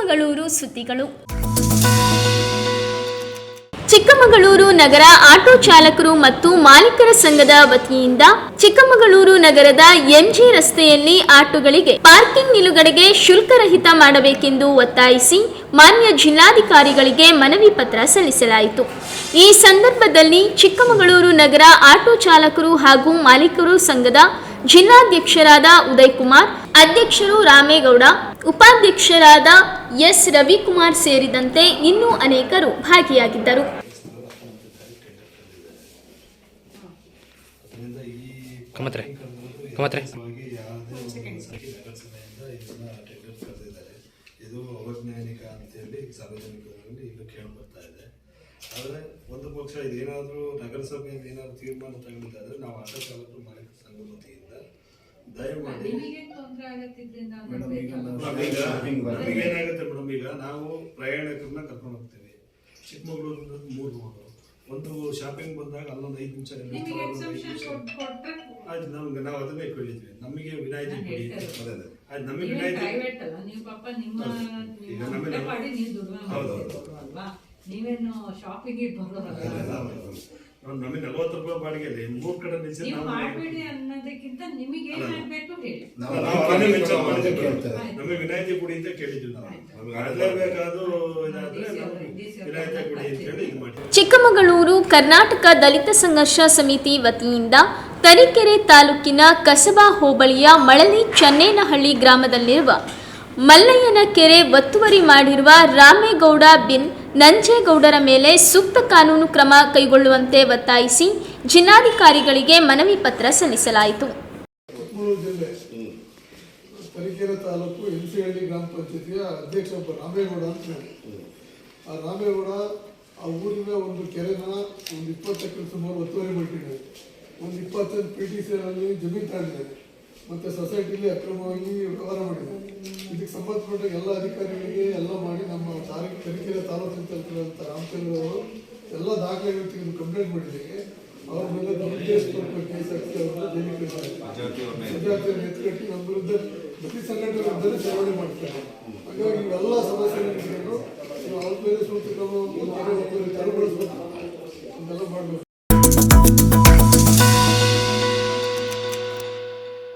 ಚಿಕ್ಕಮಗಳೂರು ಸುದ್ದಿಗಳು. ಚಿಕ್ಕಮಗಳೂರು ನಗರ ಆಟೋ ಚಾಲಕರು ಮತ್ತು ಮಾಲೀಕರ ಸಂಘದ ವತಿಯಿಂದ ಚಿಕ್ಕಮಗಳೂರು ನಗರದ ಎಂಜಿ ರಸ್ತೆಯಲ್ಲಿ ಆಟೋಗಳಿಗೆ ಪಾರ್ಕಿಂಗ್ ನಿಲುಗಡೆಗೆ ಶುಲ್ಕರಹಿತ ಮಾಡಬೇಕೆಂದು ಒತ್ತಾಯಿಸಿ ಮಾನ್ಯ ಜಿಲ್ಲಾಧಿಕಾರಿಗಳಿಗೆ ಮನವಿ ಪತ್ರ ಸಲ್ಲಿಸಲಾಯಿತು. ಈ ಸಂದರ್ಭದಲ್ಲಿ ಚಿಕ್ಕಮಗಳೂರು ನಗರ ಆಟೋ ಚಾಲಕರು ಹಾಗೂ ಮಾಲೀಕರು ಸಂಘದ ಜಿಲ್ಲಾಧ್ಯಕ್ಷರಾದ ಉದಯ್ ಕುಮಾರ್, ಅಧ್ಯಕ್ಷರು ರಾಮೇಗೌಡ, ಉಪಾಧ್ಯಕ್ಷರಾದ ಎಸ್ ರವಿಕುಮಾರ್ ಸೇರಿದಂತೆ ಇನ್ನೂ ಅನೇಕರು ಭಾಗಿಯಾಗಿದ್ದರು. ಇದು ಅವೈಜ್ಞಾನಿಕ ಅಂತೇಳಿ ಸಾರ್ವಜನಿಕರಲ್ಲಿ ಇದು ಕೇಳಿ ಬರ್ತಾ ಇದೆ. ಆದರೆ ಒಂದು ಪಕ್ಷ ಇದೇನಾದರೂ ನಗರಸಭೆಯಿಂದ ಏನಾದರೂ ತೀರ್ಮಾನ ತಗೊಂಡಿದ್ದಾರೆ ನಾವು ಆಟೋ ಚಾಲಕರು ಮಾಲೀಕ ಸಂಘ ವತಿಯಿಂದ ದಯಮಾಡಿ ಏನಾಗುತ್ತೆ ಮೇಡಮ್, ಈಗ ನಾವು ಪ್ರಯಾಣಿಕರನ್ನ ಕರ್ಕೊಂಡು ಹೋಗ್ತೀವಿ. ಚಿಕ್ಕಮಗಳೂರಿಂದ 3 ರೋಡು, ಒಂದು ಶಾಪಿಂಗ್ ಬಂದಾಗ ಅಲ್ಲೊಂದು 5 ನಿಮಿಷ ಆಯ್ತು. ನಾವು ಅದನ್ನೇ ಕೇಳಿದ್ವಿ, ನಮಗೆ ವಿನಾಯಿತಿ ಕೊಡಿ. ಆಯ್ತು, ನಮಗೆ ವಿನಾಯಿತಿ ನೀವೇನು ಶಾಪಿಂಗ್ ನಮಗೆ 40 ರೂಪಾಯಿ ಬಾಡಿಗೆ 3 ಕಡೆ ಮಾಡಬೇಡಿ ಅನ್ನೋದಕ್ಕಿಂತ ನಿಮಗೆ ಏನಾಗಬೇಕು ಹೇಳಿ, ನಮಗೆ ವಿನಾಯಿತಿ ಕೊಡಿ ಅಂತ ಕೇಳಿದ್ವಿ. ಚಿಕ್ಕಮಗಳೂರು ಕರ್ನಾಟಕ ದಲಿತ ಸಂಘರ್ಷ ಸಮಿತಿ ವತಿಯಿಂದ ತರೀಕೆರೆ ತಾಲೂಕಿನ ಕಸಬಾ ಹೋಬಳಿಯ ಮಳಲಿ ಚನ್ನೇನಹಳ್ಳಿ ಗ್ರಾಮದಲ್ಲಿರುವ ಮಲ್ಲಯ್ಯನ ಕೆರೆ ಒತ್ತುವರಿ ಮಾಡಿರುವ ರಾಮೇಗೌಡ ಬಿನ್ ನಂಜೇಗೌಡರ ಮೇಲೆ ಸೂಕ್ತ ಕಾನೂನು ಕ್ರಮ ಕೈಗೊಳ್ಳುವಂತೆ ಒತ್ತಾಯಿಸಿ ಜಿಲ್ಲಾಧಿಕಾರಿಗಳಿಗೆ ಮನವಿ ಪತ್ರ ಸಲ್ಲಿಸಲಾಯಿತು. ತರೀಕೆರೆ ತಾಲೂಕು ಎನ್ಸಿಹಳ್ಳಿ ಗ್ರಾಮ ಪಂಚಾಯತಿಯ ಅಧ್ಯಕ್ಷ ಒಬ್ಬ ರಾಮೇಗೌಡ ಅಂತ ಹೇಳಿ, ಆ ರಾಮೇಗೌಡ ಆ ಊರಿನ ಒಂದು ಕೆರೆನ ಒಂದು 20 ಎಕರೆ ಸುಮಾರು ಒತ್ತುವರಿ ಮಾಡಿದ್ದಾರೆ. ಒಂದು 25 PTCಯಲ್ಲಿ ಜಮೀನು ತಗೊಂಡಿದ್ದಾರೆ ಮತ್ತು ಸೊಸೈಟಿಲಿ ಅಕ್ರಮವಾಗಿ ವ್ಯವಹಾರ ಮಾಡಿದ್ದಾರೆ. ಇದಕ್ಕೆ ಸಂಬಂಧಪಟ್ಟ ಎಲ್ಲ ಅಧಿಕಾರಿಗಳಿಗೆ ಎಲ್ಲ ಮಾಡಿ ನಮ್ಮ ತರೀಕೆರೆ ತಾಲೂಕಿನ ತಲುಪಿರುವಂಥ ರಾಮಚಂದ್ರ ಅವರು ಎಲ್ಲ ದಾಖಲೆಗಳು ತೆಗೆದು ಕಂಪ್ಲೇಂಟ್ ಮಾಡಿದ್ದೇವೆ. ಅವ್ರ ಮೇಲೆ ಕೇಸ್ ಹಾಕಿ ಅವ್ರನ್ನ ಜೈಲಿಗೆ ಕಳಿಸಿದ್ದಾರೆ. ಎತ್ಕಟ್ಟಿ ನಮ್ಮ ವಿರುದ್ಧ ಪ್ರತಿ ಸಂಘಟನೆ ವಿರುದ್ಧ ಚಳವಳಿ ಮಾಡ್ತಾರೆ. ಹಾಗಾಗಿ ಇವೆಲ್ಲ ಸಮಸ್ಯೆಗಳನ್ನು ಅವ್ರ ಮೇಲೆ ಸೂಕ್ತ ಕ್ರಮ ತೆರವುಗೊಳಿಸಬೇಕು ಅಂತೆಲ್ಲ ಮಾಡಬೇಕು.